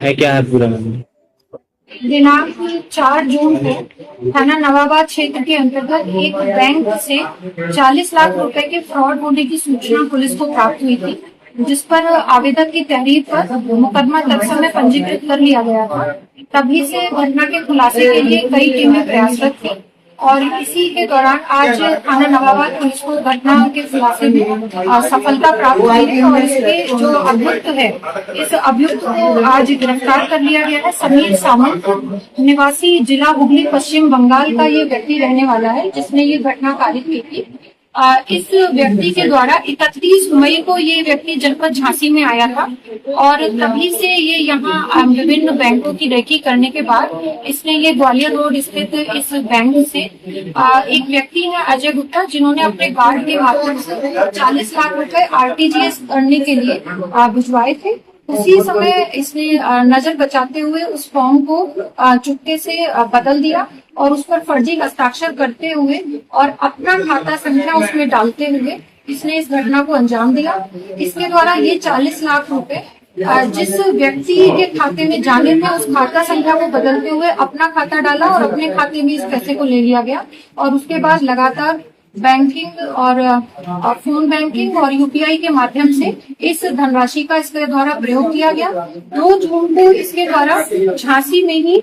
है क्या है पूरा मामला? दिनांक 4 जून को थाना नवाबाद क्षेत्र के अंतर्गत एक बैंक से 40 लाख रुपए के फ्रॉड होने की सूचना पुलिस को प्राप्त हुई थी, जिस पर आवेदक की तहरीर पर मुकदमा तत्समय पंजीकृत कर लिया गया था। तभी से घटना के खुलासे के लिए कई टीमें प्रयासरत थी और इसी के दौरान आज थाना नवाबाद पुलिस को घटना के खुलासे में सफलता प्राप्त हुई है और इसके जो अभियुक्त है, इस अभियुक्त को आज गिरफ्तार कर लिया गया है। समीर सामंत निवासी जिला हुगली पश्चिम बंगाल का ये व्यक्ति रहने वाला है, जिसने ये घटना कारित की थी। इस व्यक्ति के द्वारा 31 मई को ये व्यक्ति जनपद झांसी में आया था और तभी से ये यहाँ विभिन्न बैंकों की रेकी करने के बाद इसने ये ग्वालियर रोड स्थित इस बैंक से एक व्यक्ति है अजय गुप्ता, जिन्होंने अपने गार्ड के माध्यम से 40 लाख रुपए आरटीजीएस करने के लिए भिजवाए थे। उसी समय इसने नजर बचाते हुए उस फॉर्म को चुपके से बदल दिया और उस पर फर्जी हस्ताक्षर करते हुए और अपना खाता संख्या उसमें डालते हुए इसने इस घटना को अंजाम दिया। इसके द्वारा ये 40 लाख रुपए जिस व्यक्ति के खाते में जाने थे, उस खाता संख्या को बदलते हुए अपना खाता डाला और अपने खाते में इस पैसे को ले लिया गया और उसके बाद लगातार बैंकिंग और फोन बैंकिंग और यूपीआई के माध्यम से इस धनराशि का इसके द्वारा प्रयोग किया गया। 2 जून को इसके द्वारा झांसी में ही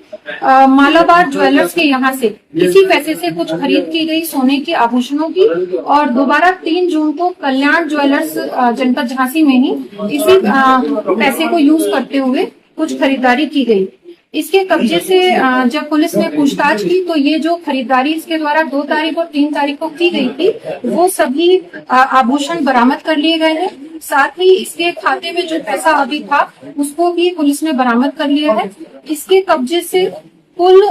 मालाबार ज्वेलर्स के यहाँ से इसी पैसे से कुछ खरीद की गई सोने के आभूषणों की और दोबारा 3 जून को कल्याण ज्वेलर्स जनपद झांसी में ही इसी पैसे को यूज करते हुए कुछ खरीदारी की गई। इसके कब्जे से जब पुलिस ने पूछताछ की तो ये जो खरीदारी इसके द्वारा 2 तारीख और 3 तारीख को की गई थी, वो सभी आभूषण बरामद कर लिए गए हैं। साथ ही इसके खाते में जो पैसा अभी था उसको भी पुलिस ने बरामद कर लिया है। इसके कब्जे से कुल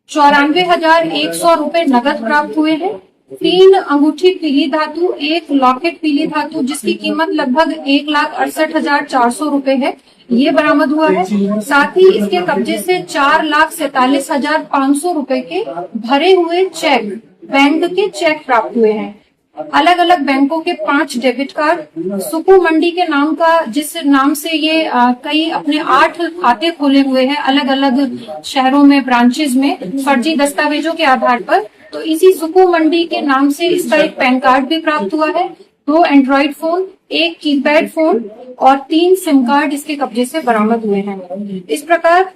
94,100 रुपए नगद प्राप्त हुए हैं। 3 अंगूठी पीली धातु, 1 लॉकेट पीली धातु जिसकी कीमत लगभग 1,68,400 रुपए है, ये बरामद हुआ है। साथ ही इसके कब्जे से 4,47,500 रुपए के भरे हुए चेक, बैंक के चेक प्राप्त हुए हैं। अलग अलग बैंकों के 5 डेबिट कार्ड, सुकू मंडी के नाम का, जिस नाम से ये कई अपने 8 खाते खोले हुए हैं अलग अलग शहरों में, ब्रांचेस में, फर्जी दस्तावेजों के आधार पर। तो इसी सुकू मंडी के नाम से इसका एक पैन कार्ड भी प्राप्त हुआ है। 2 एंड्रॉइड फोन, 1 कीपैड फोन और 3 सिम कार्ड इसके कब्जे से बरामद हुए हैं। इस प्रकार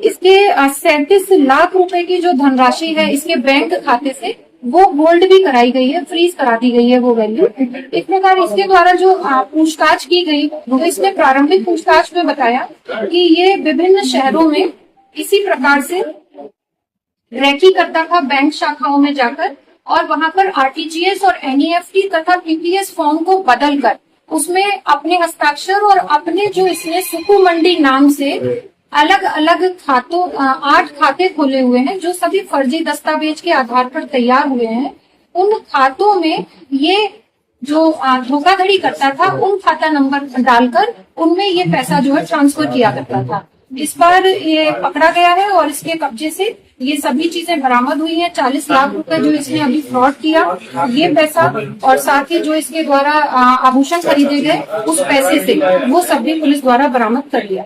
इसके 37 लाख रुपए की जो धनराशि है इसके बैंक खाते से वो होल्ड भी कराई गई है, फ्रीज करा दी गई है वो वैल्यू। इस प्रकार इसके द्वारा जो पूछताछ की गई तो इसने प्रारंभिक पूछताछ में बताया कि ये विभिन्न शहरों में इसी प्रकार से रेकी करता था बैंक शाखाओं में जाकर और वहां पर आरटीजीएस और एनईएफटी तथा पीपीएस फॉर्म को बदलकर उसमें अपने हस्ताक्षर और अपने जो इसने सुकू मंडी नाम से अलग अलग खातों 8 खाते खोले हुए हैं जो सभी फर्जी दस्तावेज के आधार पर तैयार हुए हैं। उन खातों में ये जो धोखाधड़ी करता था उन खाता नंबर डालकर उनमें ये पैसा जो है ट्रांसफर किया करता था। इस बार ये पकड़ा गया है और इसके कब्जे से ये सभी चीजें बरामद हुई हैं। 40 लाख रुपए जो इसने अभी फ्रॉड किया, ये पैसा और साथ ही जो इसके द्वारा आभूषण खरीदे गए उस पैसे से वो सभी पुलिस द्वारा बरामद कर लिया।